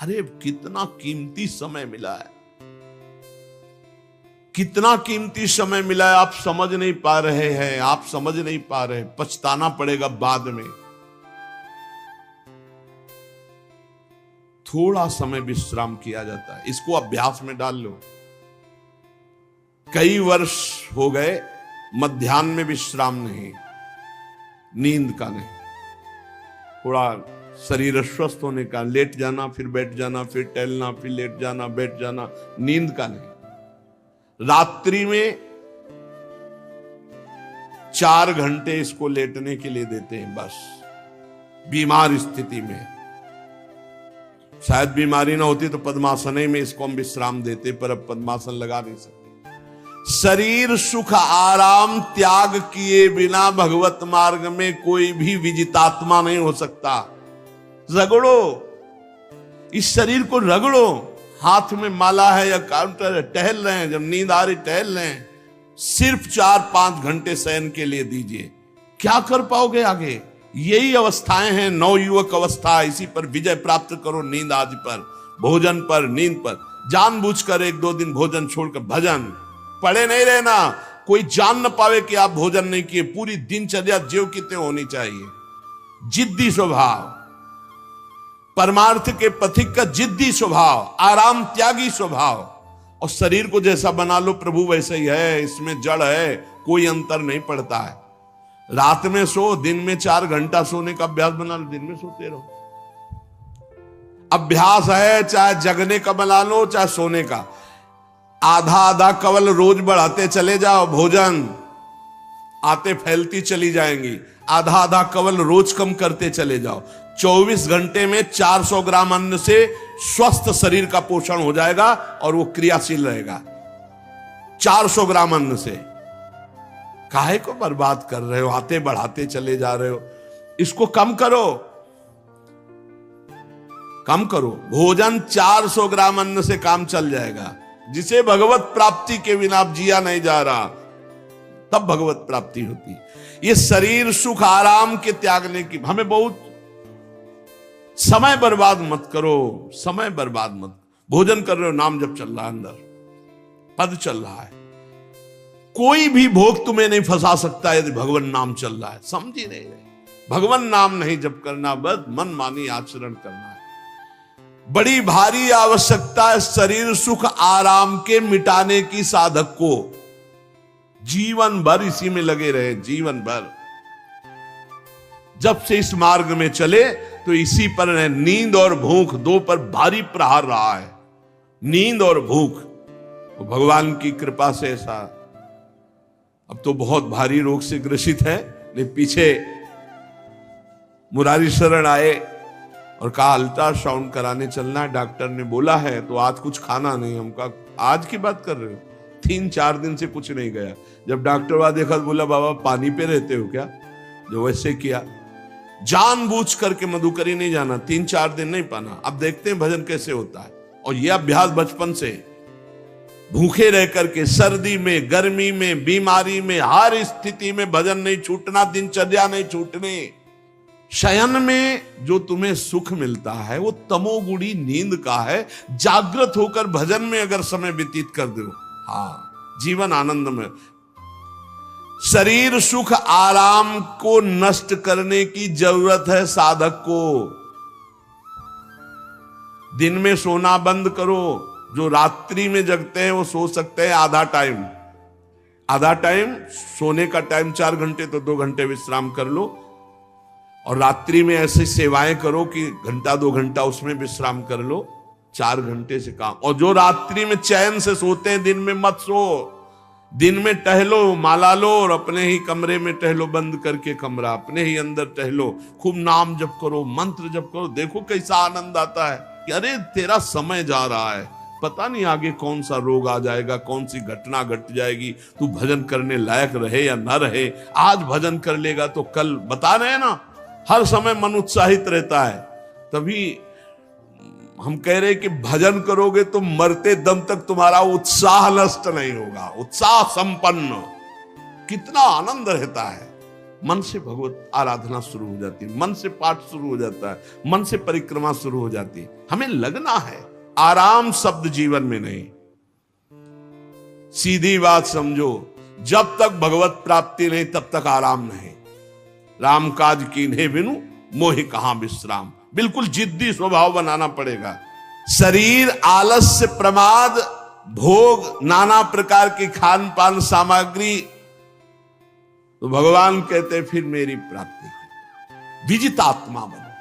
अरे कितना कीमती समय मिला है, कितना कीमती समय मिला है, आप समझ नहीं पा रहे हैं, आप समझ नहीं पा रहे, पछताना पड़ेगा बाद में। थोड़ा समय विश्राम किया जाता है, इसको अभ्यास में डाल लो। कई वर्ष हो गए मध्याह्न में विश्राम नहीं, नींद का नहीं, थोड़ा शरीर स्वस्थ होने का, लेट जाना फिर बैठ जाना, फिर टहलना, फिर लेट जाना बैठ जाना, नींद का नहीं। रात्रि में 4 घंटे इसको लेटने के लिए देते हैं बस, बीमार स्थिति में। शायद बीमारी ना होती तो पद्मासन में इसको हम विश्राम देते, पर अब पद्मासन लगा नहीं सकते। शरीर सुख आराम त्याग किए बिना भगवत मार्ग में कोई भी विजितात्मा नहीं हो सकता। रगड़ो, इस शरीर को रगड़ो, हाथ में माला है या काउंटर है, टहल रहे हैं, जब नींद आ रही टहल रहे हैं, सिर्फ 4-5 घंटे शयन के लिए दीजिए। क्या कर पाओगे आगे? यही अवस्थाएं हैं, नवयुवक अवस्था। इसी पर विजय प्राप्त करो, नींद आदि पर, भोजन पर, नींद पर। जानबूझकर 1-2 दिन भोजन छोड़कर भजन पड़े नहीं रहना, कोई जान न पावे कि आप भोजन नहीं किए। पूरी दिनचर्या ज्यों की त्यों होनी चाहिए। जिद्दी स्वभाव, परमार्थ के पथिक का जिद्दी स्वभाव, आराम त्यागी स्वभाव। और शरीर को जैसा बना लो प्रभु वैसे ही है, इसमें जड़ है, कोई अंतर नहीं पड़ता है। रात में सो, दिन में 4 घंटा सोने का अभ्यास बना लो, दिन में सोते रहो। अभ्यास है, चाहे जगने का बना लो चाहे सोने का। आधा आधा कवल रोज बढ़ाते चले जाओ, भोजन आते फैलती चली जाएंगी। आधा आधा कवल रोज कम करते चले जाओ। 24 घंटे में 400 ग्राम अन्न से स्वस्थ शरीर का पोषण हो जाएगा और वो क्रियाशील रहेगा। 400 ग्राम अन्न से काहे को बर्बाद कर रहे हो? आते बढ़ाते चले जा रहे हो। इसको कम करो, कम करो। भोजन 400 ग्राम अन्न से काम चल जाएगा। जिसे भगवत प्राप्ति के बिना आप जिया नहीं जा रहा, तब भगवत प्राप्ति होती। ये शरीर सुख आराम के त्यागने की, हमें बहुत समय बर्बाद मत करो, समय बर्बाद मत। भोजन कर रहे हो, नाम जब चल रहा है, अंदर पद चल रहा है, कोई भी भोग तुम्हें नहीं फंसा सकता यदि भगवान नाम चल रहा है। समझ ही नहीं रहे, भगवान नाम नहीं जब करना, बस मन मानी आचरण करना है। बड़ी भारी आवश्यकता है शरीर सुख आराम के मिटाने की साधक को। जीवन भर इसी में लगे रहे, जीवन भर। जब से इस मार्ग में चले तो इसी पर है। नींद और भूख, 2 पर भारी प्रहार रहा है, नींद और भूख। तो भगवान की कृपा से ऐसा, अब तो बहुत भारी रोग से ग्रसित है। लेकिन पीछे मुरारी शरण आए और कहा अल्ट्रासाउंड कराने चलना है, डॉक्टर ने बोला है, तो आज कुछ खाना नहीं। हम कहा आज की बात कर रहे हो? 3-4 दिन से कुछ नहीं गया। जब डॉक्टर वहां देखा तो बोला बाबा पानी पे रहते हो क्या? जो वैसे किया, जानबूझ करके मधुकरी नहीं जाना, 3-4 दिन नहीं पाना। अब देखते हैं भजन कैसे होता है। और यह अभ्यास बचपन से, भूखे रह करके, सर्दी में, गर्मी में, बीमारी में, हर स्थिति में भजन नहीं छूटना, दिनचर्या नहीं छूटनी। शयन में जो तुम्हें सुख मिलता है वो तमोगुणी नींद का है। जागृत होकर भजन में अगर समय व्यतीत कर दो, हाँ, जीवन आनंद में। शरीर सुख आराम को नष्ट करने की जरूरत है साधक को। दिन में सोना बंद करो। जो रात्रि में जगते हैं वो सो सकते हैं आधा टाइम, आधा टाइम सोने का टाइम 4 घंटे, तो 2 घंटे विश्राम कर लो। और रात्रि में ऐसी सेवाएं करो कि 1-2 घंटा उसमें विश्राम कर लो। 4 घंटे से काम। और जो रात्रि में चैन से सोते हैं, दिन में मत सो। दिन में टहलो, माला लो और अपने ही कमरे में टहलो, बंद करके कमरा, अपने ही अंदर टहलो, खूब नाम जप करो, मंत्र जप करो। देखो कैसा आनंद आता है कि अरे तेरा समय जा रहा है, पता नहीं आगे कौन सा रोग आ जाएगा, कौन सी घटना घट जाएगी, तू भजन करने लायक रहे या ना रहे। आज भजन कर लेगा तो कल, बता रहे हैं ना, हर समय मन उत्साहित रहता है। तभी हम कह रहे कि भजन करोगे तो मरते दम तक तुम्हारा उत्साह नष्ट नहीं होगा, उत्साह संपन्न। कितना आनंद रहता है। मन से भगवत आराधना शुरू हो जाती है, मन से पाठ शुरू हो जाता है, मन से परिक्रमा शुरू हो जाती है। हमें लगना है, आराम शब्द जीवन में नहीं। सीधी बात समझो, जब तक भगवत प्राप्ति नहीं तब तक आराम नहीं। राम काज कीन्हे बिनु मोहि कहां विश्राम। बिल्कुल जिद्दी स्वभाव बनाना पड़ेगा। शरीर, आलस्य, प्रमाद, भोग, नाना प्रकार की खान पान सामग्री, तो भगवान कहते फिर मेरी प्राप्ति है। विजितात्मा बनो,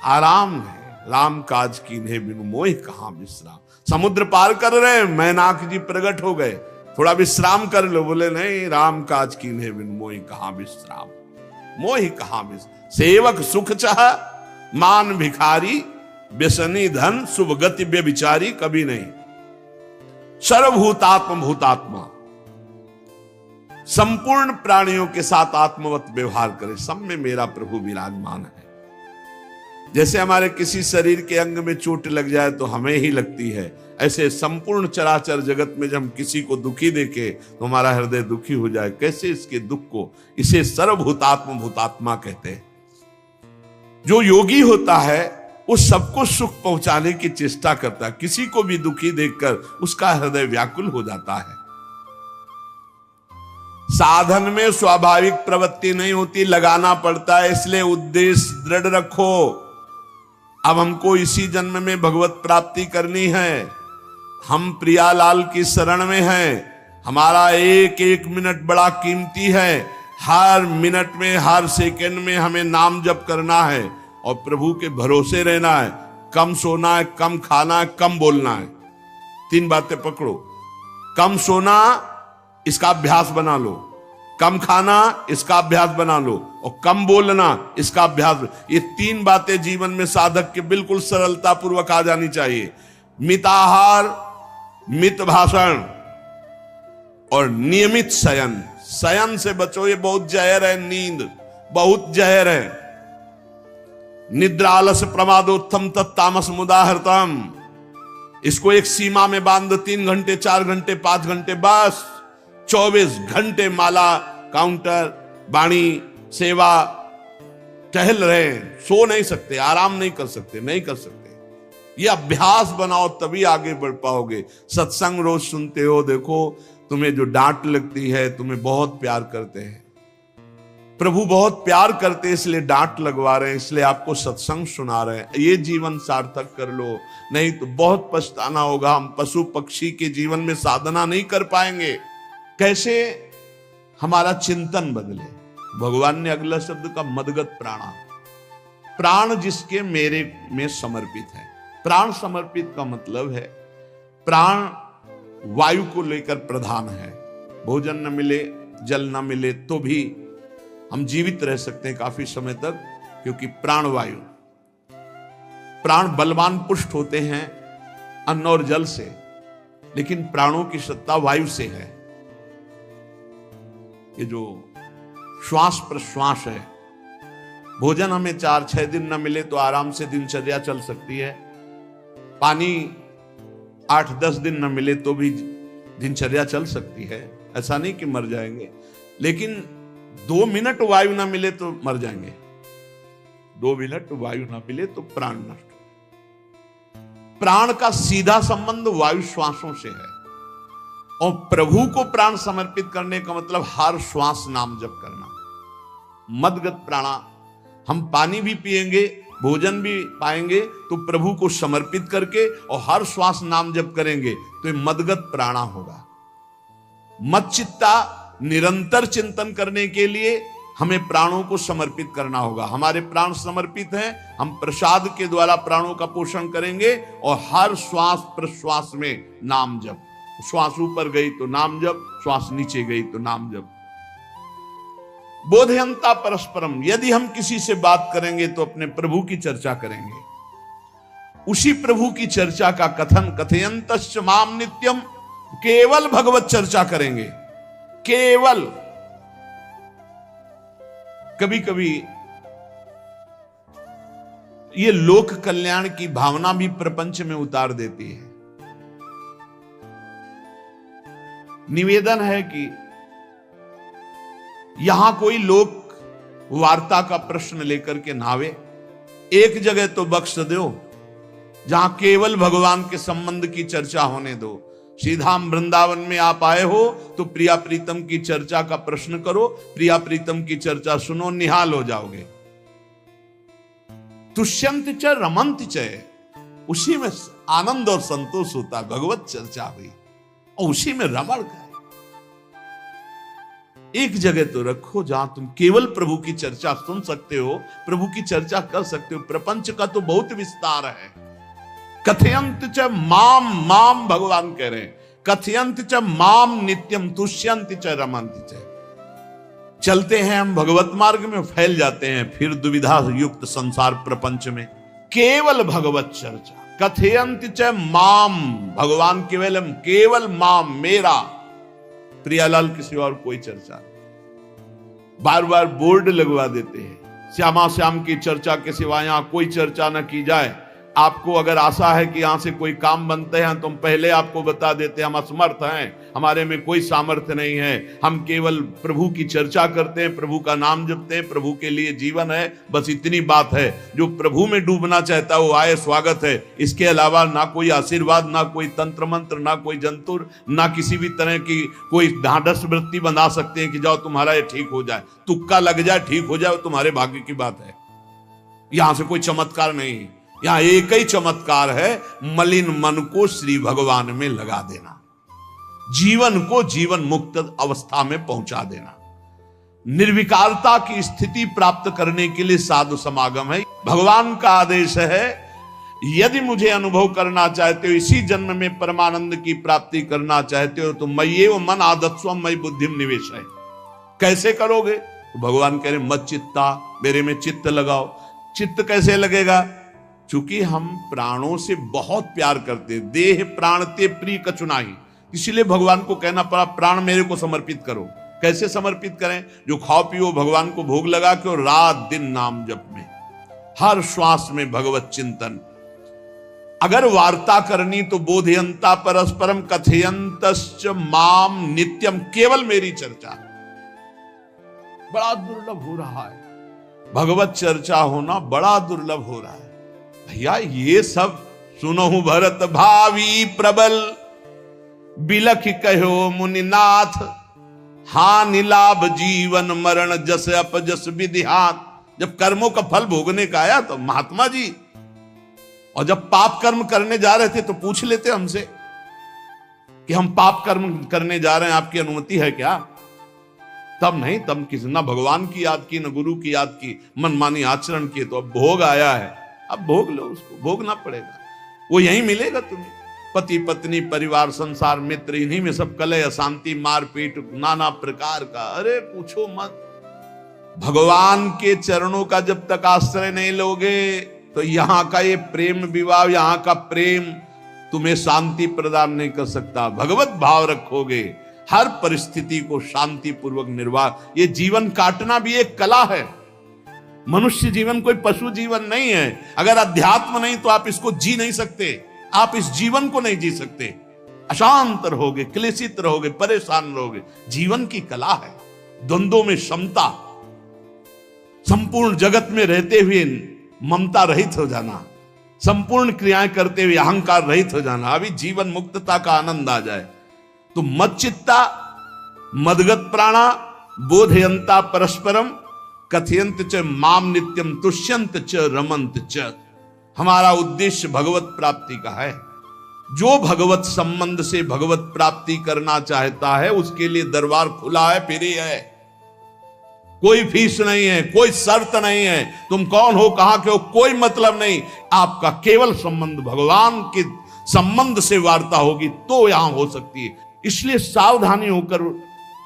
आराम है। राम काज कीन्हे बिनु मोहि कहां विश्राम। समुद्र पार कर रहे, मैनाक जी प्रकट हो गए, थोड़ा विश्राम कर लो। बोले नहीं, राम काज कीन्हे बिनु मोहि कहां विश्राम। मोहि कहां विश्राम। सेवक सुख चाह, मान भिखारी, व्यसनी धन, शुभ गति व्यभिचारी, कभी नहीं। सर्वभूतात्म भूतात्मा, संपूर्ण प्राणियों के साथ आत्मवत व्यवहार करे, सब में मेरा प्रभु विराजमान है। जैसे हमारे किसी शरीर के अंग में चोट लग जाए तो हमें ही लगती है, ऐसे संपूर्ण चराचर जगत में जब हम किसी को दुखी देखे तो हमारा हृदय दुखी हो जाए। कैसे इसके दुख को, इसे सर्वभूतात्म भूतात्मा कहते हैं। जो योगी होता है वो सबको सुख पहुंचाने की चेष्टा करता है, किसी को भी दुखी देखकर उसका हृदय व्याकुल हो जाता है। साधन में स्वाभाविक प्रवृत्ति नहीं होती, लगाना पड़ता है, इसलिए उद्देश्य दृढ़ रखो। अब हमको इसी जन्म में भगवत प्राप्ति करनी है। हम प्रियालाल की शरण में हैं। हमारा एक एक मिनट बड़ा कीमती है। हर मिनट में, हर सेकंड में हमें नाम जप करना है और प्रभु के भरोसे रहना है। कम सोना है, कम खाना है, कम बोलना है। 3 बातें पकड़ो। कम सोना, इसका अभ्यास बना लो। कम खाना, इसका अभ्यास बना लो। और कम बोलना, इसका अभ्यास। ये 3 बातें जीवन में साधक के बिल्कुल सरलता पूर्वक आ जानी चाहिए। मिताहार, मित भाषण और नियमित शयन। शयन से बचो, ये बहुत जहर है। नींद बहुत जहर है। निद्रा आलस प्रमादोत्तम तत्तामस मुदाहृतम। इसको एक सीमा में बांध दो। 3 घंटे, 4 घंटे, 5 घंटे, बस 24 घंटे माला, काउंटर, वाणी, सेवा, टहल रहे। सो नहीं सकते, आराम नहीं कर सकते, नहीं कर सकते। ये अभ्यास बनाओ, तभी आगे बढ़ पाओगे। सत्संग रोज सुनते हो, देखो तुम्हें जो डांट लगती है, तुम्हें बहुत प्यार करते हैं। प्रभु बहुत प्यार करते हैं, इसलिए डांट लगवा रहे हैं, इसलिए आपको सत्संग सुना रहे हैं। ये जीवन सार्थक कर लो, नहीं तो बहुत पछताना होगा। हम पशु पक्षी के जीवन में साधना नहीं कर पाएंगे। कैसे हमारा चिंतन बदले। भगवान ने अगला शब्द का मदगत प्राणा। प्राण जिसके मेरे में समर्पित है। प्राण समर्पित का मतलब है, प्राण वायु को लेकर प्रधान है। भोजन न मिले, जल न मिले तो भी हम जीवित रह सकते हैं काफी समय तक, क्योंकि प्राण वायु। प्राण बलवान पुष्ट होते हैं अन्न और जल से, लेकिन प्राणों की सत्ता वायु से है। ये जो श्वास प्रश्वास है, भोजन हमें 4-6 दिन न मिले तो आराम से दिनचर्या चल सकती है। पानी 8-10 दिन न मिले तो भी दिनचर्या चल सकती है। ऐसा नहीं कि मर जाएंगे, लेकिन 2 मिनट वायु ना मिले तो मर जाएंगे। 2 मिनट वायु ना मिले तो प्राण नष्ट। प्राण का सीधा संबंध वायु श्वासों से है, और प्रभु को प्राण समर्पित करने का मतलब हर श्वास नाम जप करना। मदगत प्राणा। हम पानी भी पिएंगे, भोजन भी पाएंगे, तो प्रभु को समर्पित करके और हर श्वास नाम जप करेंगे तो ये मदगत प्राणा होगा। मच्चित्ता, निरंतर चिंतन करने के लिए हमें प्राणों को समर्पित करना होगा। हमारे प्राण समर्पित हैं, हम प्रसाद के द्वारा प्राणों का पोषण करेंगे और हर श्वास प्रश्वास में नाम जप। श्वास ऊपर गई तो नाम जप, श्वास नीचे गई तो नाम जप। बोधयंता परस्परम। यदि हम किसी से बात करेंगे तो अपने प्रभु की चर्चा करेंगे। उसी प्रभु की चर्चा का कथन, कथयंतश्च माम नित्यम, केवल भगवत चर्चा करेंगे। केवल। कभी कभी ये लोक कल्याण की भावना भी प्रपंच में उतार देती है। निवेदन है कि यहां कोई लोक वार्ता का प्रश्न लेकर के नावे, एक जगह तो बख्श दो जहां केवल भगवान के संबंध की चर्चा होने दो। सीधा वृंदावन में आप आए हो तो प्रिया प्रीतम की चर्चा का प्रश्न करो, प्रिया प्रीतम की चर्चा सुनो, निहाल हो जाओगे। तुष्यंत च रमंत च, उसी में आनंद और संतोष होता, भगवत चर्चा हुई और उसी में रमण का। एक जगह तो रखो जहां तुम केवल प्रभु की चर्चा सुन सकते हो, प्रभु की चर्चा कर सकते हो। प्रपंच का तो बहुत विस्तार है। कथयंत च माम, माम भगवान कह रहे हैं, कथयंत च माम नित्यम तुष्यंत च रमंत च। चलते हैं हम भगवत मार्ग में, फैल जाते हैं फिर दुविधा युक्त संसार प्रपंच में। केवल भगवत चर्चा, कथयंत च माम, भगवान केवलम, केवल माम, मेरा, प्रियालाल की सिवा और कोई चर्चा नहीं। बार बार बोर्ड लगवा देते हैं, श्यामा श्याम की चर्चा के सिवा यहां कोई चर्चा न की जाए। आपको अगर आशा है कि यहां से कोई काम बनते हैं, तो हम पहले आपको बता देते हैं हम असमर्थ हैं, हमारे में कोई सामर्थ्य नहीं है, हम केवल प्रभु की चर्चा करते हैं, प्रभु का नाम जपते हैं, प्रभु के लिए जीवन है, बस इतनी बात है। जो प्रभु में डूबना चाहता है वो आए, स्वागत है। इसके अलावा ना कोई आशीर्वाद, ना कोई तंत्र मंत्र, ना कोई जंतुर, ना किसी भी तरह की कोई ढांढस वृत्ति बना सकते हैं कि जाओ तुम्हारा ये ठीक हो जाए, तुक्का लग जाए, ठीक हो जाए, तुम्हारे भाग्य की बात है। यहां से कोई चमत्कार नहीं, यहां एक ही चमत्कार है, मलिन मन को श्री भगवान में लगा देना, जीवन को जीवन मुक्त अवस्था में पहुंचा देना। निर्विकारता की स्थिति प्राप्त करने के लिए साधु समागम है। भगवान का आदेश है, यदि मुझे अनुभव करना चाहते हो, इसी जन्म में परमानंद की प्राप्ति करना चाहते हो, तो मय्येव मन आदत्स्व मयि बुद्धिम निवेश है। कैसे करोगे? तो भगवान कह रहे मत चित्ता, मेरे में चित्त लगाओ। चित्त कैसे लगेगा? चूंकि हम प्राणों से बहुत प्यार करते, देह प्राण ते प्रिय कछु नाही, इसलिए भगवान को कहना पड़ा प्राण मेरे को समर्पित करो। कैसे समर्पित करें? जो खाओ पियो भगवान को भोग लगा के, और रात दिन नाम जप में, हर श्वास में भगवत चिंतन। अगर वार्ता करनी तो बोधयंता परस्परम कथयंतश्च माम नित्यम, केवल मेरी चर्चा। बड़ा दुर्लभ हो रहा है, भगवत चर्चा होना बड़ा दुर्लभ हो रहा है। भैया ये सब सुनहु भरत भावी प्रबल, बिलख कहो मुनिनाथ, हानि लाभ जीवन मरण जस अपजस विधिहात। जब कर्मों का फल भोगने का आया तो महात्मा जी, और जब पाप कर्म करने जा रहे थे तो पूछ लेते हमसे कि हम पाप कर्म करने जा रहे हैं, आपकी अनुमति है क्या? तब नहीं, तब किसी ना भगवान की याद की, न गुरु की याद की, मनमानी आचरण किए। तो अब भोग आया है, अब भोग लो, उसको भोगना पड़ेगा, वो यहीं मिलेगा तुम्हें। पति पत्नी परिवार संसार मित्र, इन्हीं में सब कलह अशांति मारपीट नाना प्रकार का। अरे पूछो मत। भगवान के चरणों का जब तक आश्रय नहीं लोगे तो यहां का ये प्रेम विवाह, यहां का प्रेम तुम्हें शांति प्रदान नहीं कर सकता। भगवत भाव रखोगे, हर परिस्थिति को शांति पूर्वक निर्वाह। ये जीवन काटना भी एक कला है। मनुष्य जीवन कोई पशु जीवन नहीं है। अगर अध्यात्म नहीं तो आप इसको जी नहीं सकते, आप इस जीवन को नहीं जी सकते। अशांत रहोगे, क्लेशित रहोगे, परेशान रहोगे। जीवन की कला है द्वंद्वों में क्षमता, संपूर्ण जगत में रहते हुए ममता रहित हो जाना, संपूर्ण क्रियाएं करते हुए अहंकार रहित हो जाना। अभी जीवन मुक्तता का आनंद आ जाए तो मत चित्ता, मदगत प्राणा, बोधयंता परस्परम, कथयंत च माम नित्यम, तुष्यंत च रमंत च। हमारा उद्देश्य भगवत प्राप्ति का है। जो भगवत संबंध से भगवत प्राप्ति करना चाहता है उसके लिए दरबार खुला है, फ्री है, कोई फीस नहीं है, कोई शर्त नहीं है। तुम कौन हो, कहां के हो, कोई मतलब नहीं। आपका केवल संबंध भगवान के संबंध से वार्ता होगी तो यहां हो सकती है। इसलिए सावधानी होकर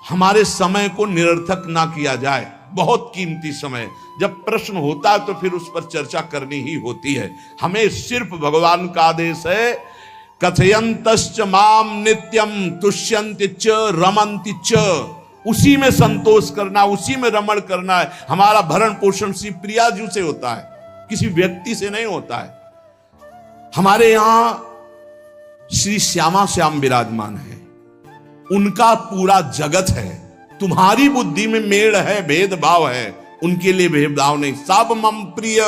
हमारे समय को निरर्थक ना किया जाए। बहुत कीमती समय, जब प्रश्न होता है तो फिर उस पर चर्चा करनी ही होती है। हमें सिर्फ भगवान का आदेश है, कथयंतश्च माम नित्यम तुष्यन्ति च रमन्ति च। उसी में संतोष करना, उसी में रमण करना है। हमारा भरण पोषण श्री प्रिया जी से होता है, किसी व्यक्ति से नहीं होता है। हमारे यहां श्री श्यामा श्याम विराजमान है, उनका पूरा जगत है। तुम्हारी बुद्धि में मेड़ है, भेदभाव है, उनके लिए भेदभाव नहीं। सब मम प्रिय,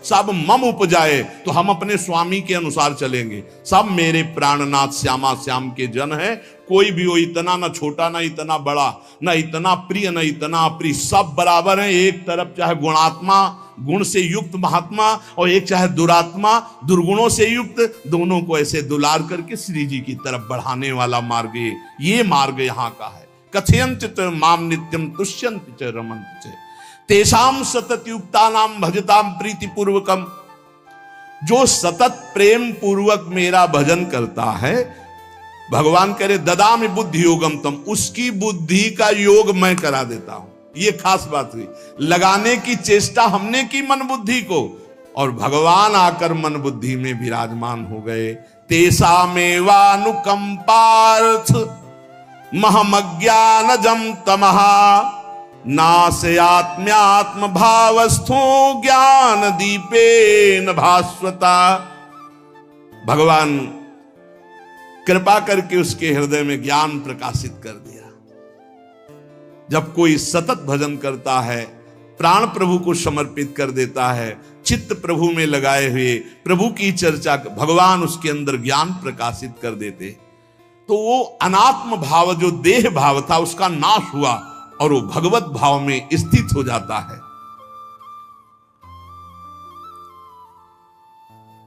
सब मम उपजाए, तो हम अपने स्वामी के अनुसार चलेंगे। सब मेरे प्राणनाथ श्यामा श्याम के जन है, कोई भी हो, इतना ना छोटा ना इतना बड़ा, ना इतना प्रिय ना इतना अप्रिय, सब बराबर है। एक तरफ चाहे गुणात्मा, गुण से युक्त महात्मा, और एक चाहे दुरात्मा, दुर्गुणों से युक्त, दोनों को ऐसे दुलार करके श्री जी की तरफ बढ़ाने वाला मार्ग ये मार्ग यहाँ का है। कथयंत च माम नित्यम तुष्यंत च रमंत च तेषाम सतत युक्ता नाम भजताम प्रीति पूर्वकम। जो सतत प्रेम पूर्वक मेरा भजन करता है, भगवान करे ददामि बुद्धि योगम तम, उसकी बुद्धि का योग मैं करा देता हूं। ये खास बात हुई, लगाने की चेष्टा हमने की मन बुद्धि को, और भगवान आकर मन बुद्धि में विराजमान हो गए। तेषामेवानुकंपार्थ महमज्ञानजं तमहा नाशयात्म्यात्म भावस्थो ज्ञान दीपेन भास्वता। भगवान कृपा करके उसके हृदय में ज्ञान प्रकाशित कर दिया। जब कोई सतत भजन करता है, प्राण प्रभु को समर्पित कर देता है, चित्त प्रभु में लगाए हुए प्रभु की चर्चा, भगवान उसके अंदर ज्ञान प्रकाशित कर देते, तो वो अनात्म भाव जो देह भाव था उसका नाश हुआ और वो भगवत भाव में स्थित हो जाता है।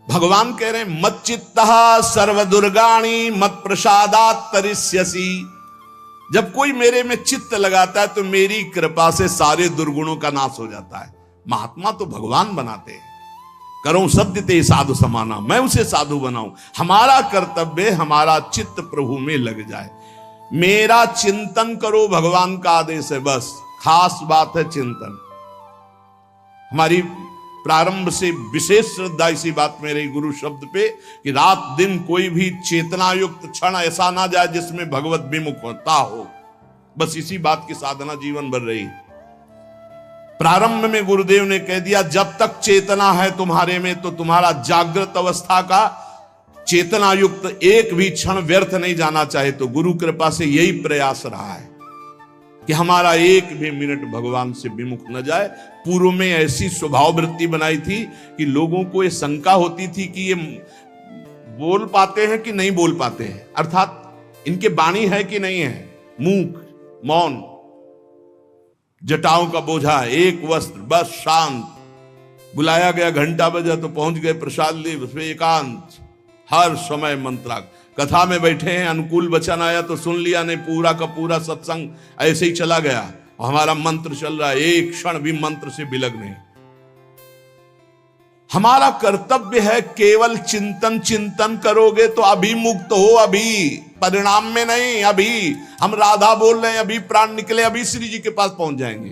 भगवान कह रहे हैं मत चित्तः सर्व दुर्गाणी मत प्रसादात तरिष्यसि। जब कोई मेरे में चित्त लगाता है तो मेरी कृपा से सारे दुर्गुणों का नाश हो जाता है। महात्मा तो भगवान बनाते हैं, करो सत्य ते साधु समाना, मैं उसे साधु बनाऊं। हमारा कर्तव्य, हमारा चित्त प्रभु में लग जाए, मेरा चिंतन करो, भगवान का आदेश है। बस खास बात है चिंतन। हमारी प्रारंभ से विशेष श्रद्धा इसी बात में रही गुरु शब्द पे कि रात दिन कोई भी चेतना युक्त क्षण ऐसा ना जाए जिसमें भगवत विमुखता हो। बस इसी बात की साधना जीवन भर रही। प्रारंभ में गुरुदेव ने कह दिया जब तक चेतना है तुम्हारे में तो तुम्हारा जागृत अवस्था का चेतना युक्त एक भी क्षण व्यर्थ नहीं जाना चाहे। तो गुरु कृपा से यही प्रयास रहा है कि हमारा एक भी मिनट भगवान से विमुख न जाए। पूर्व में ऐसी स्वभाव वृत्ति बनाई थी कि लोगों को ये शंका होती थी कि ये बोल पाते हैं कि नहीं बोल पाते हैं, अर्थात इनके वाणी है कि नहीं है, मूक मौन, जटाओं का बोझा, एक वस्त्र, बस शांत। बुलाया गया, घंटा बजा तो पहुंच गए, प्रसाद लिए, उसमें एकांत, हर समय मंत्राग। कथा में बैठे हैं, अनुकूल वचन आया तो सुन लिया, नहीं पूरा का पूरा सत्संग ऐसे ही चला गया। और हमारा मंत्र चल रहा है, एक क्षण भी मंत्र से बिलग नहीं। हमारा कर्तव्य है केवल चिंतन। चिंतन करोगे तो अभी मुक्त हो, अभी परिणाम में नहीं। अभी हम राधा बोल रहे हैं, अभी प्राण निकले, अभी श्री जी के पास पहुंच जाएंगे।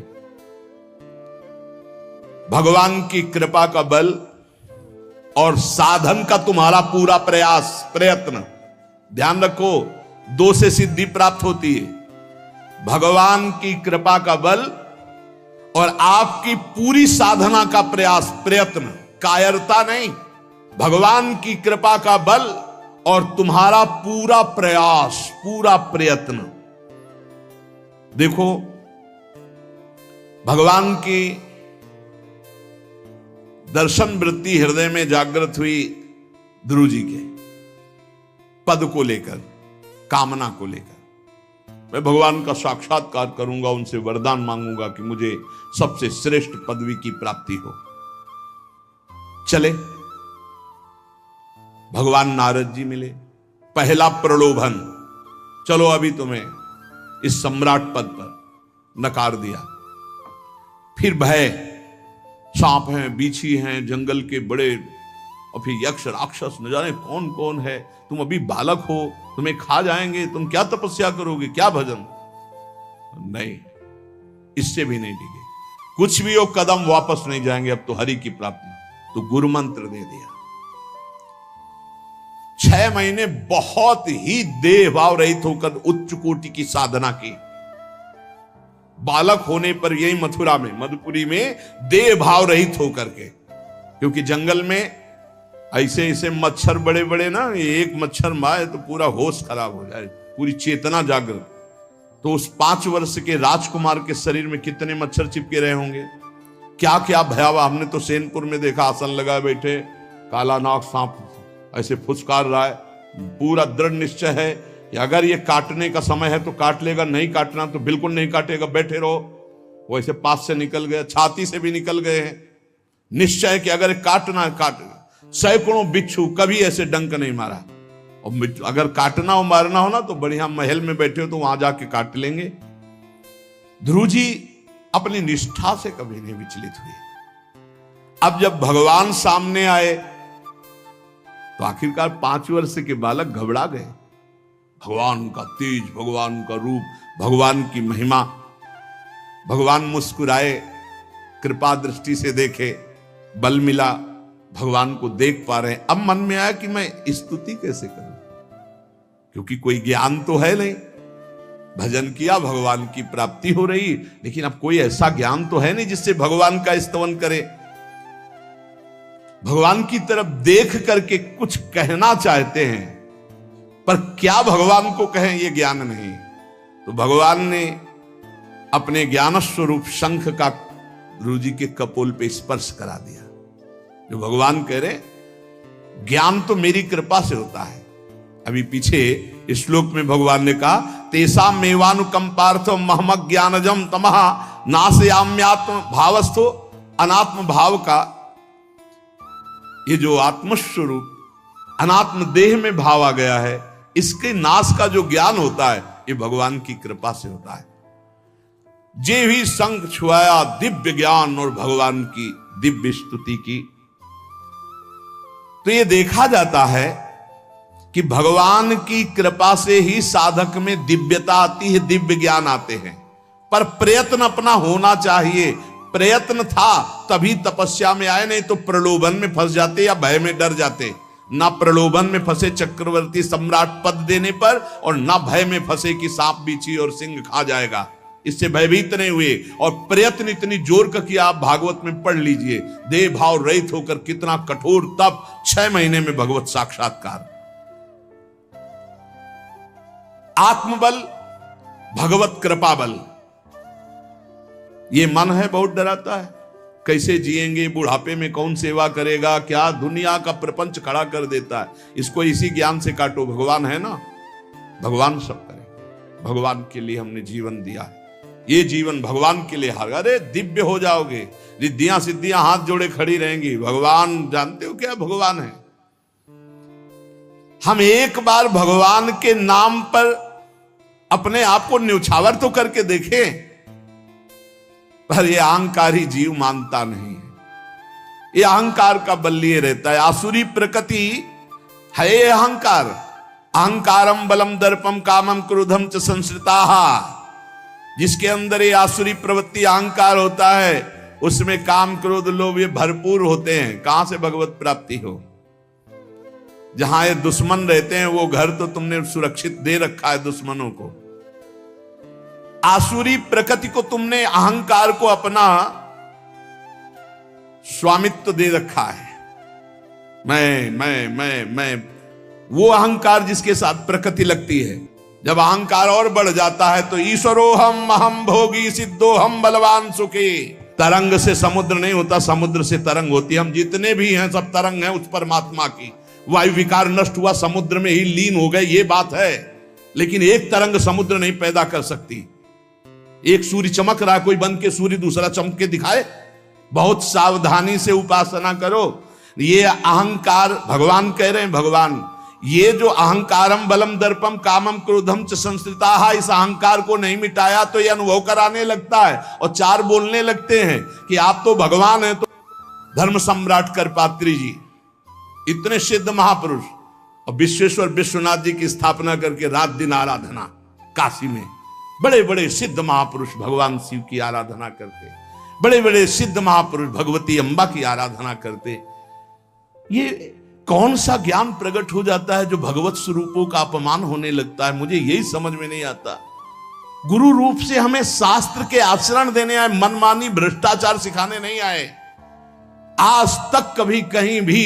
भगवान की कृपा का बल और साधन का तुम्हारा पूरा प्रयास प्रयत्न, ध्यान रखो, दो से सिद्धि प्राप्त होती है। भगवान की कृपा का बल और आपकी पूरी साधना का प्रयास प्रयत्न, कायरता नहीं। भगवान की कृपा का बल और तुम्हारा पूरा प्रयास, पूरा प्रयत्न। देखो भगवान की दर्शन वृत्ति हृदय में जागृत हुई ध्रुव जी के पद को लेकर, कामना को लेकर। मैं भगवान का साक्षात्कार करूंगा, उनसे वरदान मांगूंगा कि मुझे सबसे श्रेष्ठ पदवी की प्राप्ति हो। चले, भगवान नारद जी मिले। पहला प्रलोभन, चलो अभी तुम्हें इस सम्राट पद पर नकार दिया। फिर भय, सांप हैं, बीछी हैं, जंगल के बड़े, और फिर यक्ष राक्षस, न जाने कौन कौन है। तुम अभी बालक हो, तुम्हें खा जाएंगे, तुम क्या तपस्या करोगे, क्या भजन। नहीं, इससे भी नहीं टिके। कुछ भी हो, कदम वापस नहीं जाएंगे, अब तो हरि की प्राप्ति। तो गुरु मंत्र दे दिया। 6 महीने बहुत ही देह भाव रहित होकर उच्च कोटि की साधना की। बालक होने पर यही मथुरा में, मधुपुरी में देह भाव रहित होकर के, क्योंकि जंगल में ऐसे ऐसे मच्छर बड़े बड़े ना, एक मच्छर मारे तो पूरा होश खराब हो जाए, पूरी चेतना जागृत। तो उस 5 वर्ष के राजकुमार के शरीर में कितने मच्छर चिपके रहे होंगे, क्या क्या भयावह। हमने तो सैनपुर में देखा, आसन लगाए बैठे काला नाग सांप ऐसे फुसकार रहा है। पूरा दृढ़ निश्चय है कि अगर ये काटने का समय है तो काट लेगा, नहीं काटना तो बिल्कुल नहीं काटेगा, बैठे रहो। वो ऐसे पास से निकल गए, छाती से भी निकल गए हैं। निश्चय कि अगर काटना काट। सैकड़ों बिच्छू कभी ऐसे डंक नहीं मारा। और अगर काटना हो मारना हो ना तो बढ़िया महल में बैठे हो तो वहां जाके काट लेंगे। ध्रुव जी अपनी निष्ठा से कभी नहीं विचलित हुए। अब जब भगवान सामने आए तो आखिरकार 5 वर्ष के बालक घबरा गए। भगवान का तेज, भगवान का रूप, भगवान की महिमा। भगवान मुस्कुराए, कृपा दृष्टि से देखे, बल मिला, भगवान को देख पा रहे हैं। अब मन में आया कि मैं स्तुति कैसे करूं, क्योंकि कोई ज्ञान तो है नहीं। भजन किया, भगवान की प्राप्ति हो रही, लेकिन अब कोई ऐसा ज्ञान तो है नहीं जिससे भगवान का स्तवन करे। भगवान की तरफ देख करके कुछ कहना चाहते हैं, पर क्या भगवान को कहें ये ज्ञान नहीं। तो भगवान ने अपने ज्ञान स्वरूप शंख का ध्रुव जी के कपोल पे स्पर्श करा दिया। जो भगवान कह रहे, ज्ञान तो मेरी कृपा से होता है। अभी पीछे इस श्लोक में भगवान ने कहा, तेसा मेवानुकंपार्थो महमक ज्ञानजम तमहा नासयाम्यात्म भावस्थो। अनात्म भाव का ये जो आत्मस्वरूप अनात्म देह में भाव आ गया है, इसके नाश का जो ज्ञान होता है ये भगवान की कृपा से होता है। जे भी संग छुआया दिव्य ज्ञान और भगवान की दिव्य स्तुति की। तो ये देखा जाता है कि भगवान की कृपा से ही साधक में दिव्यता आती है, दिव्य ज्ञान आते हैं। पर प्रयत्न अपना होना चाहिए। प्रयत्न था तभी तपस्या में आए, नहीं तो प्रलोभन में फंस जाते या भय में डर जाते। ना प्रलोभन में फंसे चक्रवर्ती सम्राट पद देने पर, और ना भय में फंसे कि सांप बीछी और सिंह खा जाएगा, इससे भयभीत नहीं हुए। और प्रयत्न इतनी जोर का किया, आप भागवत में पढ़ लीजिए, देह भाव रहित होकर कितना कठोर तप, 6 महीने में भगवत साक्षात्कार। आत्मबल, भगवत कृपा बल। ये मन है बहुत डराता है, कैसे जिएंगे, बुढ़ापे में कौन सेवा करेगा, क्या दुनिया का प्रपंच खड़ा कर देता है। इसको इसी ज्ञान से काटो, भगवान है ना, भगवान सब करे। भगवान के लिए हमने जीवन दिया है, ये जीवन भगवान के लिए हार। अरे दिव्य हो जाओगे, रिद्धियां सिद्धियां हाथ जोड़े खड़ी रहेंगी। भगवान जानते हो क्या भगवान है। हम एक बार भगवान के नाम पर अपने आप को न्यौछावर तो करके देखें, पर ये अहंकारी जीव मानता नहीं है। ये अहंकार का बल लिए रहता है। आसुरी प्रकृति है ये अहंकार। अहंकारम बलम दर्पम कामम क्रोधम च संश्रिताः। जिसके अंदर ये आसुरी प्रवृत्ति अहंकार होता है, उसमें काम क्रोध लोभ ये भरपूर होते हैं। कहां से भगवत प्राप्ति हो। जहां ये दुश्मन रहते हैं वो घर तो तुमने सुरक्षित दे रखा है दुश्मनों को। आसुरी प्रकृति को तुमने, अहंकार को अपना स्वामित्व दे रखा है। मैं वो अहंकार जिसके साथ प्रकृति लगती है। जब अहंकार और बढ़ जाता है तो ईश्वरोहम अहम भोगी सिद्धोहम बलवान सुखी। तरंग से समुद्र नहीं होता, समुद्र से तरंग होती है। हम जितने भी हैं सब तरंग हैं उस परमात्मा की। वायु विकार नष्ट हुआ, समुद्र में ही लीन हो गए, ये बात है। लेकिन एक तरंग समुद्र नहीं पैदा कर सकती। एक सूर्य चमक रहा है, कोई बन के सूर्य दूसरा चमक के दिखाए। बहुत सावधानी से उपासना करो। ये अहंकार, भगवान कह रहे हैं, भगवान ये जो अहंकारम बलम दर्पम कामम क्रोधम च संश्रिताः, इस अहंकार को नहीं मिटाया तो ये अनुभव कराने लगता है और 4 बोलने लगते हैं कि आप तो भगवान हैं। तो धर्म सम्राट करपात्री जी, इतने सिद्ध महापुरुष, और विश्वेश्वर विश्वनाथ जी की स्थापना करके रात दिन आराधना, काशी में बड़े बड़े सिद्ध महापुरुष भगवान शिव की आराधना करते, बड़े बड़े सिद्ध महापुरुष भगवती अम्बा की आराधना करते। ये कौन सा ज्ञान प्रकट हो जाता है जो भगवत स्वरूपों का अपमान होने लगता है। मुझे यही समझ में नहीं आता। गुरु रूप से हमें शास्त्र के आचरण देने आए, मनमानी भ्रष्टाचार सिखाने नहीं आए। आज तक कभी कहीं भी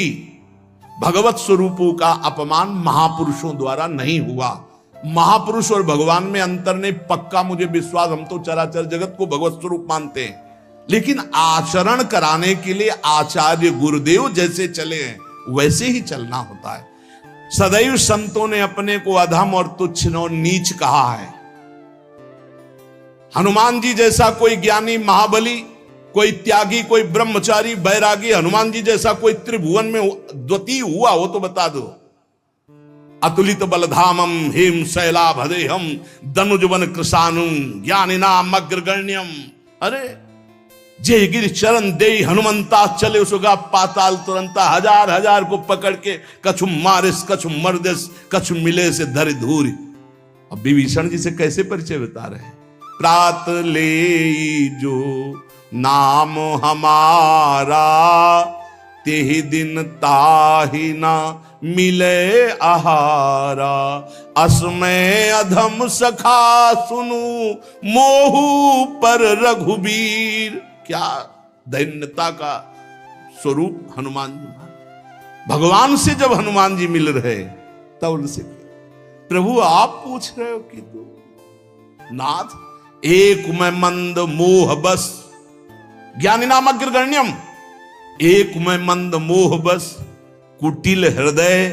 भगवत स्वरूपों का अपमान महापुरुषों द्वारा नहीं हुआ। महापुरुष और भगवान में अंतर नहीं, पक्का मुझे विश्वास, हम तो चराचर जगत को भगवत स्वरूप मानते हैं, लेकिन आचरण कराने के लिए आचार्य गुरुदेव जैसे चले हैं वैसे ही चलना होता है। सदैव संतों ने अपने को अधम और तुच्छ और नीच कहा है। हनुमान जी जैसा कोई ज्ञानी, महाबली, कोई त्यागी, कोई ब्रह्मचारी, बैरागी, हनुमान जी जैसा कोई त्रिभुवन में द्वितीय हुआ हो तो बता दो। अतुलित बलधामम हेम शैलाभदेहम दनुजवन कृशानुम ज्ञानिनाम अग्रगण्यम। अरे जय गिर चरण दे हनुमंता चले सुगा पाताल तुरंता, हजार हजार को पकड़ के कछु मारिस कछु मर्दिस कछु मिले से धर धूरी। अब विभीषण जी से कैसे परिचय बता रहे हैं। प्रात ले जो नाम हमारा, तेहि दिन ताहि ना मिले आहारा। असमय अधम सखा सुनु मोहु पर रघुबीर। क्या दैन्यता का स्वरूप हनुमान जी। भगवान से जब हनुमान जी मिल रहे तब उनसे प्रभु आप पूछ रहे हो कि तू नाथ एक मैं मंद मोह बस, ज्ञानी नाम अग्रगण्यम, एक मैं मंद मोह बस, कुटिल हृदय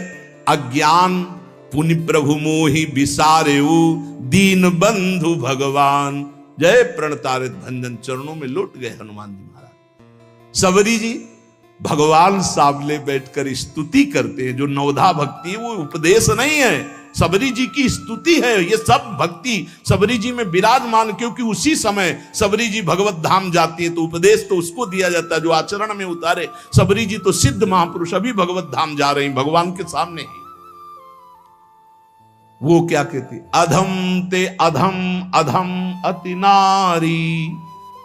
अज्ञान, पुनि प्रभु मोहि विसारेऊ, दीन बंधु भगवान। जय प्रणतारित भंजन, चरणों में लौट गए हनुमान जी महाराज। सबरी जी भगवान सामने बैठकर स्तुति करते हैं। जो नवधा भक्ति है वो उपदेश नहीं है, सबरी जी की स्तुति है। ये सब भक्ति सबरी जी में विराजमान, क्योंकि उसी समय सबरी जी भगवत धाम जाती है तो उपदेश तो उसको दिया जाता है जो आचरण में उतारे। सबरी जी तो सिद्ध महापुरुष अभी भगवत धाम जा रहे हैं भगवान के सामने ही। वो क्या कहती, अधम ते अधम अधम अति नारी,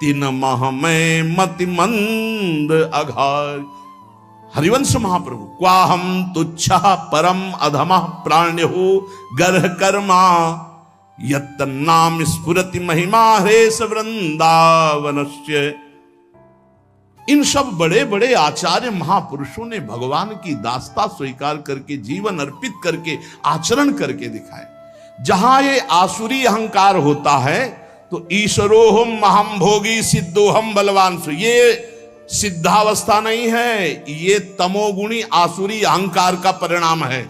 तिन मह में मति मंद अघार। हरिवंश महाप्रभु, क्वाहम तुच्छा परम अधमः प्राण्यो गर्ह कर्मा, यत्तन्नाम स्फुरति महिमा हरेश वृंदावनस्य। इन सब बड़े बड़े आचार्य महापुरुषों ने भगवान की दास्ता स्वीकार करके, जीवन अर्पित करके, आचरण करके दिखाए। जहां ये आसुरी अहंकार होता है तो ईश्वरोहम महम भोगी सिद्धोहम बलवान, ये सिद्धावस्था नहीं है, ये तमोगुणी आसुरी अहंकार का परिणाम है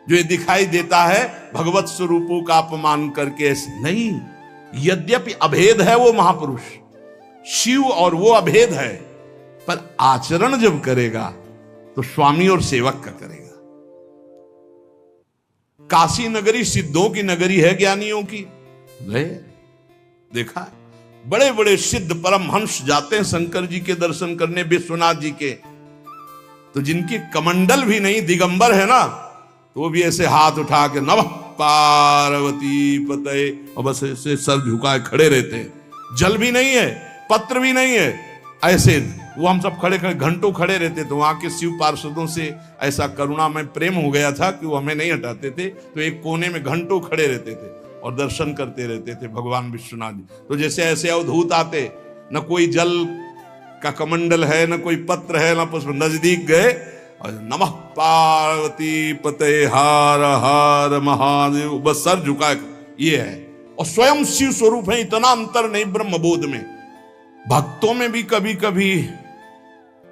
जो ये दिखाई देता है भगवत स्वरूपों का अपमान करके। नहीं, यद्यपि अभेद है वो महापुरुष शिव और वो अभेद है, पर आचरण जब करेगा तो स्वामी और सेवक का करेगा। काशी नगरी सिद्धों की नगरी है, ज्ञानियों की। देखा बड़े बड़े सिद्ध परमहंस जाते हैं शंकर जी के दर्शन करने, विश्वनाथ जी के, तो जिनकी कमंडल भी नहीं, दिगंबर है ना, तो वो भी ऐसे हाथ उठा के नमः पार्वती पते, और बस ऐसे सर झुकाए खड़े रहते हैं। जल भी नहीं है, पत्र भी नहीं है, ऐसे वो हम सब खड़े खड़े घंटों खड़े रहते। तो वहां के शिव पार्षदों से ऐसा करुणा में प्रेम हो गया था कि वो हमें नहीं हटाते थे, तो एक कोने में घंटों खड़े रहते थे और दर्शन करते रहते थे भगवान विश्वनाथ जी। तो जैसे ऐसे अवधूत आते, न कोई जल का कमंडल है, न कोई पत्र है, न पुष्प, नजदीक गए और नमः पार्वती पते हार हार महादेव, बस सर झुका, ये है। और स्वयं शिव स्वरूप है, इतना अंतर नहीं ब्रह्मबोध में। भक्तों में भी कभी कभी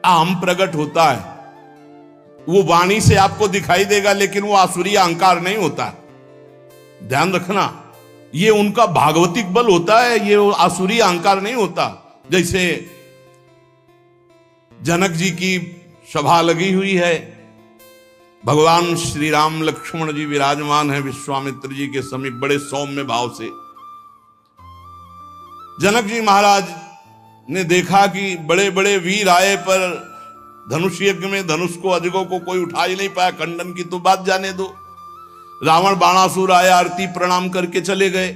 आम प्रकट होता है, वो वाणी से आपको दिखाई देगा, लेकिन वो आसुरी अहंकार नहीं होता। ध्यान रखना, ये उनका भागवतिक बल होता है, ये आसुरी अहंकार नहीं होता। जैसे जनक जी की सभा लगी हुई है, भगवान श्री राम लक्ष्मण जी विराजमान है विश्वामित्र जी के समीप बड़े सौम्य भाव से। जनक जी महाराज ने देखा कि बड़े बड़े वीर आए पर धनुष यज्ञ में धनुष को अजगों को कोई उठा ही नहीं पाया, खंडन की तो बात जाने दो। रावण बाणासुर आया, आरती प्रणाम करके चले गए।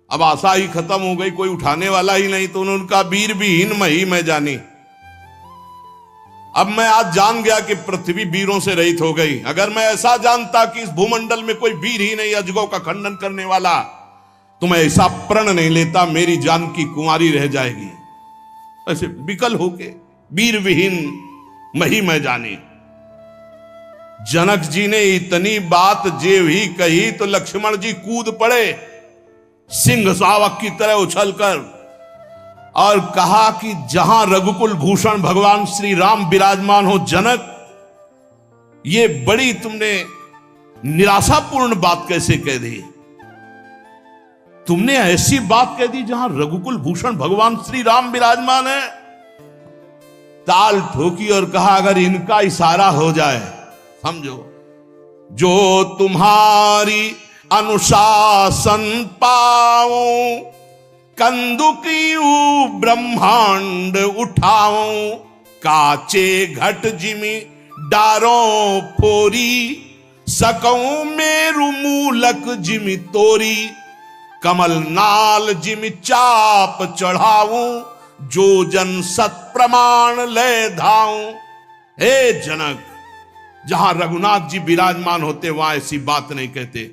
अब आशा ही खत्म हो गई, कोई उठाने वाला ही नहीं, तो उन्होंने कहा वीर विहीन मही मैं जानी। अब मैं आज जान गया कि पृथ्वी वीरों से रहित हो गई। अगर मैं ऐसा जानता कि इस भूमंडल में कोई वीर ही नहीं अजगों का खंडन करने वाला, तो मैं ऐसा प्रण नहीं लेता, मेरी जान की कुंवारी रह जाएगी। ऐसे विकल होके वीर विहीन मही मैं जानी। जनक जी ने इतनी बात जे भी कही तो लक्ष्मण जी कूद पड़े सिंह शावक की तरह उछलकर और कहा कि जहां रघुकुल भूषण भगवान श्री राम विराजमान हो जनक, ये बड़ी तुमने निराशापूर्ण बात कैसे कह दी? तुमने ऐसी बात कह दी जहां रघुकुल भूषण भगवान श्री राम विराजमान है। ताल ठोकी और कहा अगर इनका इशारा हो जाए, समझो, जो तुम्हारी अनुशासन पाओ, कंदुकी ब्रह्मांड उठाओ, काचे घट जिमी डारों फोरी, सकऊं मेरु मूलक जिमी तोरी, कमल नाल जिमी चाप चढ़ाऊं, जो जन सत प्रमाण ले धाऊं। हे जनक, जहां रघुनाथ जी विराजमान होते वहां ऐसी बात नहीं कहते,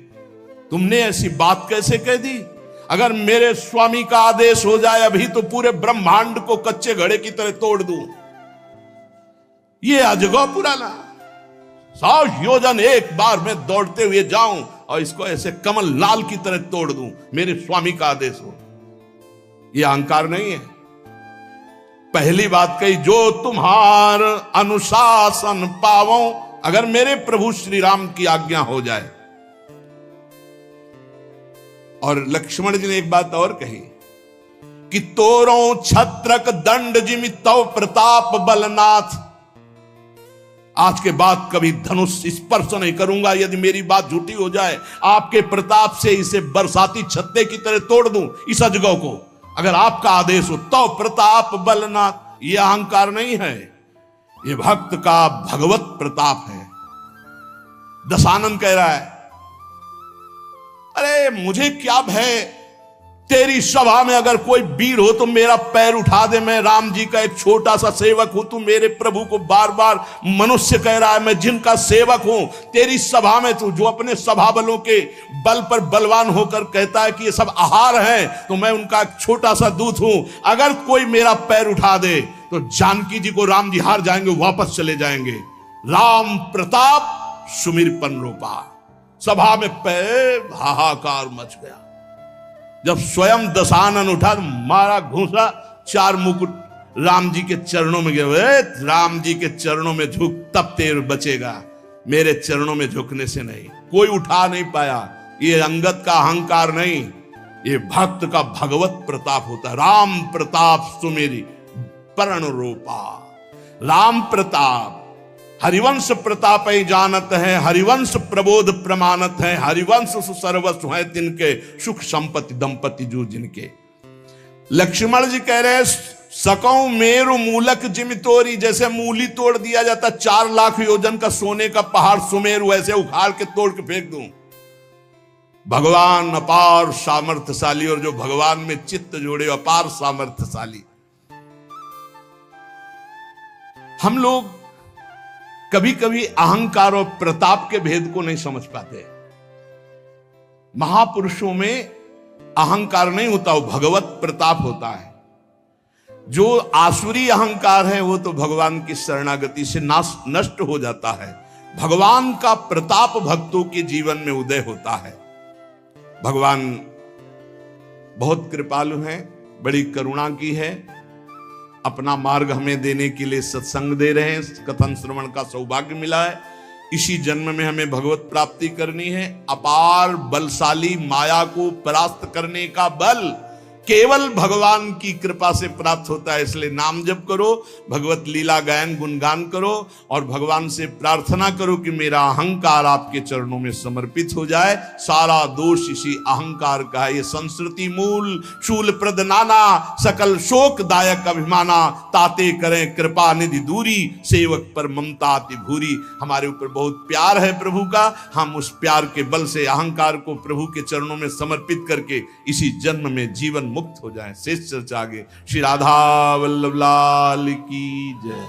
तुमने ऐसी बात कैसे कह दी? अगर मेरे स्वामी का आदेश हो जाए अभी तो पूरे ब्रह्मांड को कच्चे घड़े की तरह तोड़ दूं। ये अजगौ पुराना 100 योजन एक बार में दौड़ते हुए जाऊं और इसको ऐसे कमल लाल की तरह तोड़ दूं, मेरे स्वामी का आदेश हो। ये अहंकार नहीं है। पहली बात कही, जो तुम्हार अनुशासन पावो, अगर मेरे प्रभु श्री राम की आज्ञा हो जाए। और लक्ष्मण जी ने एक बात और कही कि तोरों छत्रक दंड जिमि तव प्रताप बलनाथ, आज के बाद कभी धनुष स्पर्श नहीं करूंगा यदि मेरी बात झूठी हो जाए। आपके प्रताप से इसे बरसाती छत्ते की तरह तोड़ दूं इस अजगौ को, अगर आपका आदेश हो। तो प्रताप बलनाथ, यह अहंकार नहीं है, यह भक्त का भगवत प्रताप है। दशानन कह रहा है, अरे मुझे क्या भय, तेरी सभा में अगर कोई वीर हो तो मेरा पैर उठा दे। मैं राम जी का एक छोटा सा सेवक हूं, तू मेरे प्रभु को बार बार मनुष्य कह रहा है, मैं जिनका सेवक हूं। तेरी सभा में तू जो अपने सभा बलों के बल पर बलवान होकर कहता है कि ये सब आहार है, तो मैं उनका एक छोटा सा दूत हूं। अगर कोई मेरा पैर उठा दे तो जानकी जी को राम जी हार जाएंगे, वापस चले जाएंगे। राम प्रताप सुमिर पन रूपा। सभा में पैर हाहाकार मच गया। जब स्वयं दशानन उठा तो मारा घूसा, 4 मुकुट राम जी के चरणों में गए। राम जी के चरणों में झुक, तब तेर बचेगा, मेरे चरणों में झुकने से नहीं। कोई उठा नहीं पाया। ये अंगत का अहंकार नहीं, ये भक्त का भगवत प्रताप होता है। राम प्रताप सुमेरी परण रूपा। राम प्रताप हरिवंश प्रताप ही जानत है, हरिवंश प्रबोध प्रमाणत है, हरिवंश सर्वस्व है तिनके, सुख संपत्ति दंपति जो जिनके। लक्ष्मण जी कह रहे हैं, सकऊं मेरु मूलक जिमि तोरी, जैसे मूली तोड़ दिया जाता 4 लाख योजन का सोने का पहाड़ सुमेरु, वैसे उखाड़ के तोड़ के फेंक दूं। भगवान अपार सामर्थ्यशाली, और जो भगवान में चित्त जोड़े अपार सामर्थ्यशाली। हम लोग कभी कभी अहंकार और प्रताप के भेद को नहीं समझ पाते। महापुरुषों में अहंकार नहीं होता, वो भगवत प्रताप होता है। जो आसुरी अहंकार है वो तो भगवान की शरणागति से नष्ट हो जाता है। भगवान का प्रताप भक्तों के जीवन में उदय होता है। भगवान बहुत कृपालु हैं, बड़ी करुणा की है, अपना मार्ग हमें देने के लिए सत्संग दे रहे हैं। कथन श्रवण का सौभाग्य मिला है। इसी जन्म में हमें भगवत प्राप्ति करनी है। अपार बलशाली माया को परास्त करने का बल केवल भगवान की कृपा से प्राप्त होता है। इसलिए नाम जप करो, भगवत लीला गायन गुणगान करो और भगवान से प्रार्थना करो कि मेरा अहंकार आपके चरणों में समर्पित हो जाए। सारा दोष इसी अहंकार का है। ये संस्कृति मूल शूल प्रद नाना, सकल शोक दायक अभिमाना, ताते करें कृपा निधि दूरी, सेवक पर ममता अति भूरी। हमारे ऊपर बहुत प्यार है प्रभु का, हम उस प्यार के बल से अहंकार को प्रभु के चरणों में समर्पित करके इसी जन्म में जीवन मुक्त हो जाए। शेष चर्चा आगे। श्री राधा वल्लभ लाल की जय।